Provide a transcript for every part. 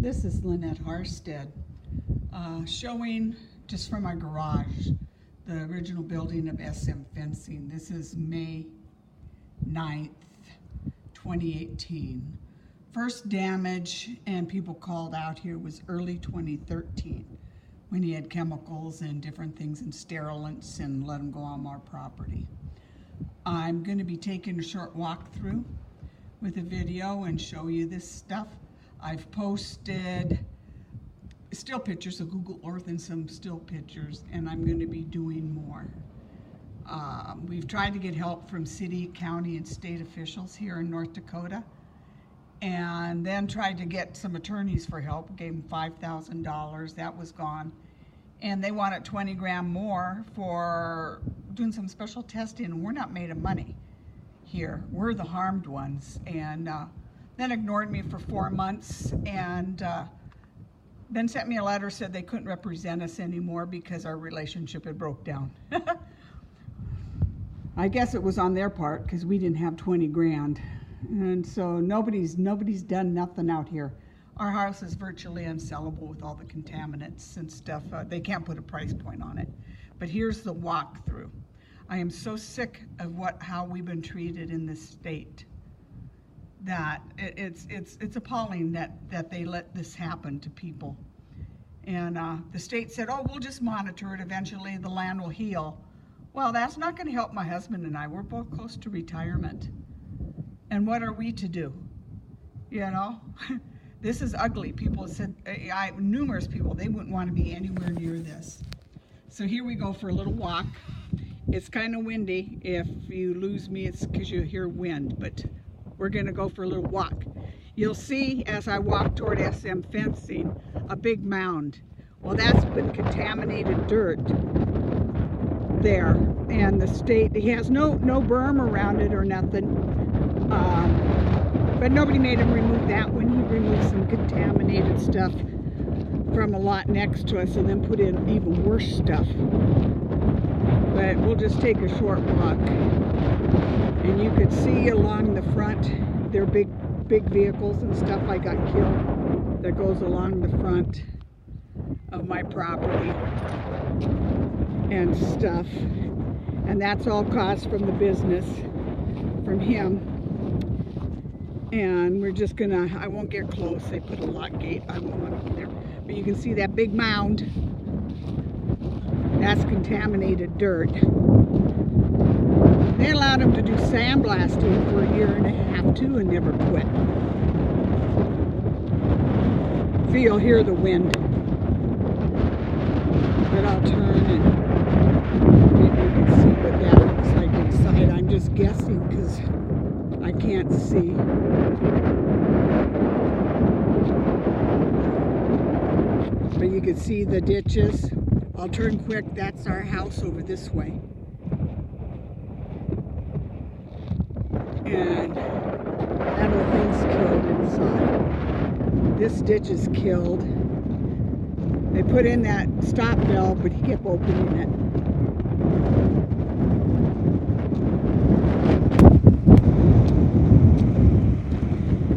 This is Lynette Harstead showing just from our garage the original building of SMFencing. This is May 9th, 2018. First damage and people called out here was early 2013 when he had chemicals and different things and sterilants and let them go on our property. I'm going to be taking a short walk through with a video and show you this stuff. I've posted still pictures of Google Earth and some still pictures, and I'm going to be doing more. We've tried to get help from city, county, and state officials here in North Dakota, and then tried to get some attorneys for help, gave them $5,000, that was gone. And they wanted 20 grand more for doing some special testing, and we're not made of money here. We're the harmed ones. And then ignored me for 4 months, and then sent me a letter, said they couldn't represent us anymore because our relationship had broke down. I guess it was on their part because we didn't have 20 grand. And so nobody's done nothing out here. Our house is virtually unsellable with all the contaminants and stuff. They can't put a price point on it. But here's the walkthrough. I am so sick of how we've been treated in this state that it's appalling that they let this happen to people. And the state said, oh, we'll just monitor it. Eventually the land will heal. Well, that's not going to help my husband and I. We're both close to retirement. And what are we to do? You know, this is ugly. People said, numerous people, they wouldn't want to be anywhere near this. So here we go for a little walk. It's kind of windy. If you lose me, it's because you hear wind, but we're going to go for a little walk. You'll see as I walk toward SMFencing a big mound. Well, that's been contaminated dirt there, and the state, he has no berm around it or nothing, but nobody made him remove that when he removed some contaminated stuff from a lot next to us and then put in even worse stuff. But we'll just take a short walk, and you could see along the front they're big vehicles and stuff. I got killed that goes along the front of my property and stuff, and that's all caused from the business, from him. And we're just gonna, I won't get close, they put a lock gate, I won't want to be there, but you can see that big mound. That's contaminated dirt. They allowed him to do sandblasting for 1.5 years too and never quit. So you'll hear the wind. But I'll turn and maybe you can see what that looks like inside. I'm just guessing because I can't see. But you can see the ditches. I'll turn quick. That's our house over this way. And that whole thing's killed inside. This ditch is killed. They put in that stop valve, but he kept opening it.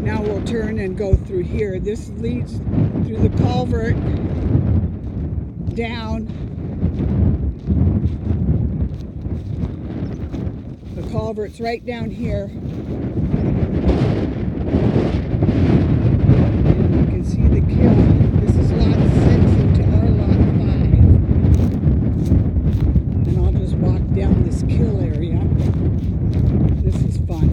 Now we'll turn and go through here. This leads through the culvert down. The culvert's right down here. And you can see the kill. This is lot 6 into our lot 5. And I'll just walk down this kill area. This is fun.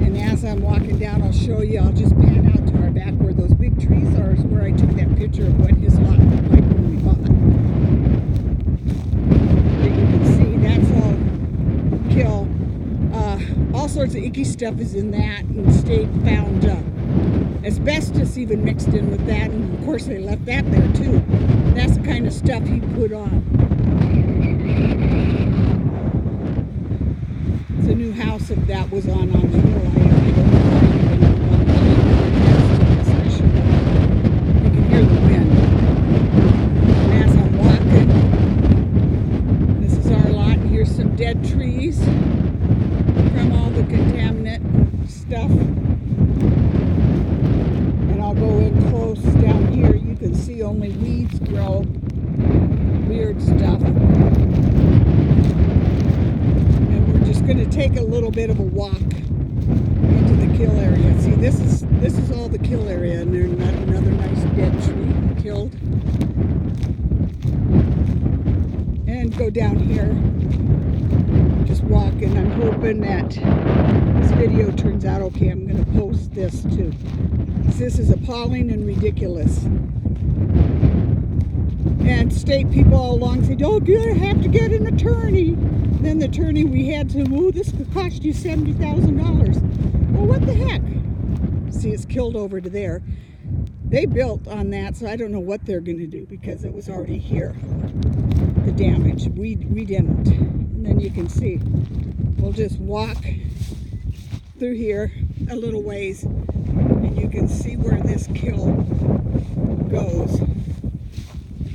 And as I'm walking down, I'll show you, I'll just pan out to our back where those big trees are, is where I took that picture of what his lot looked like when we bought it. You can see that's all kill. All sorts of icky stuff is in that, and the state found asbestos even mixed in with that, and of course they left that there too. That's the kind of stuff he put on. It's a new house if that was on the hill. I don't know. You can hear the wind. And as I'm walking, this is our lot, and here's some dead trees from all the contaminant stuff. only weeds grow, weird stuff. And we're just going to take a little bit of a walk into the kill area. See, this is all the kill area, and there's another nice dead tree killed. And go down here, just walk, and I'm hoping that this video turns out okay. I'm going to post this too. This is appalling and ridiculous. And state people all along say, oh, you have to get an attorney. Then the attorney we had to, oh, this could cost you $70,000. Well, what the heck? See, it's killed over to there. They built on that, so I don't know what they're going to do because it was already here. The damage. We didn't. And then you can see, we'll just walk through here a little ways, and you can see where this kill goes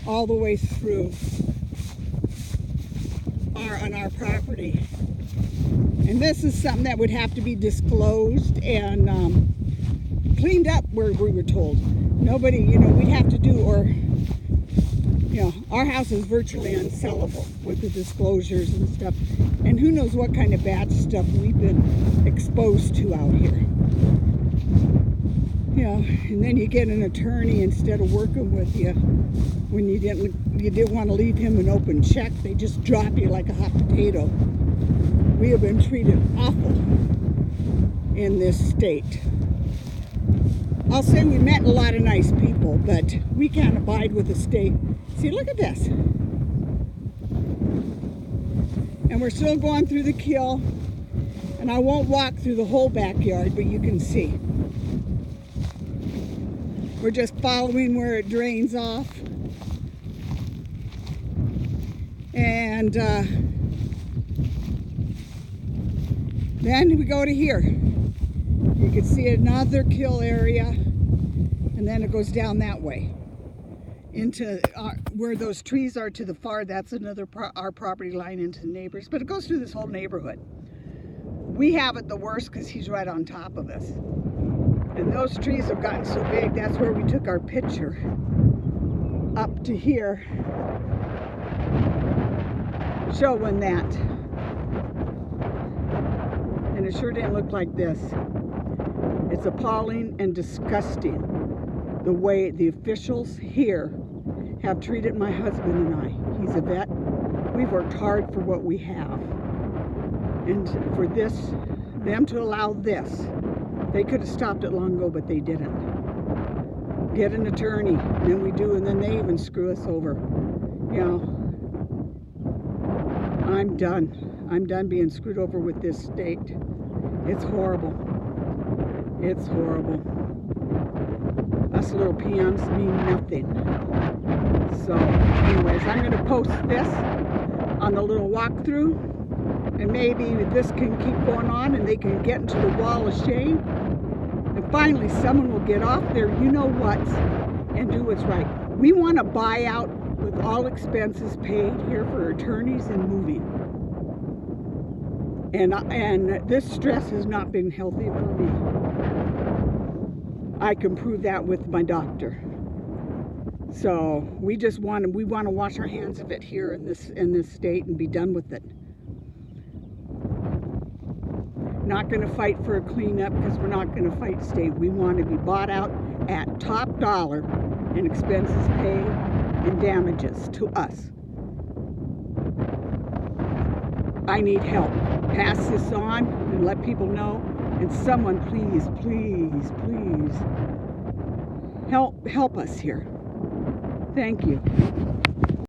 all the way through on our property. And this is something that would have to be disclosed and cleaned up, where we were told. Nobody, we'd have to do, or our house is virtually unsellable with the disclosures and stuff. And who knows what kind of bad stuff we've been exposed to out here. And then you get an attorney instead of working with you when you didn't want to leave him an open check. They just drop you like a hot potato. We have been treated awful in this state. I'll say we met a lot of nice people, but we can't abide with the state. See, look at this. And we're still going through the kill, and I won't walk through the whole backyard, but you can see. We're just following where it drains off. And then we go to here. You can see another kill area, and then it goes down that way into where those trees are to the far. That's our property line into the neighbors, but it goes through this whole neighborhood. We have it the worst because he's right on top of us, and those trees have gotten so big. That's where we took our picture up to here, showing that. And it sure didn't look like this. It's appalling and disgusting the way the officials here have treated my husband and I. He's a vet. We've worked hard for what we have. And for them to allow this, they could have stopped it long ago, but they didn't. Get an attorney, and then we do, and then they even screw us over. I'm done. I'm done being screwed over with this state. It's horrible. It's horrible. Us little peons mean nothing. So, anyways, I'm going to post this on the little walkthrough, and maybe this can keep going on, and they can get into the wall of shame, and finally someone will get off their you-know-whats and do what's right. We want to buy out with all expenses paid here for attorneys and moving. And this stress has not been healthy for me. I can prove that with my doctor. So we want to wash our hands of it here in this state and be done with it. Not going to fight for a cleanup because we're not going to fight state. We want to be bought out at top dollar and expenses paid and damages to us. I need help. Pass this on and let people know. And someone please, please, please help us here. Thank you.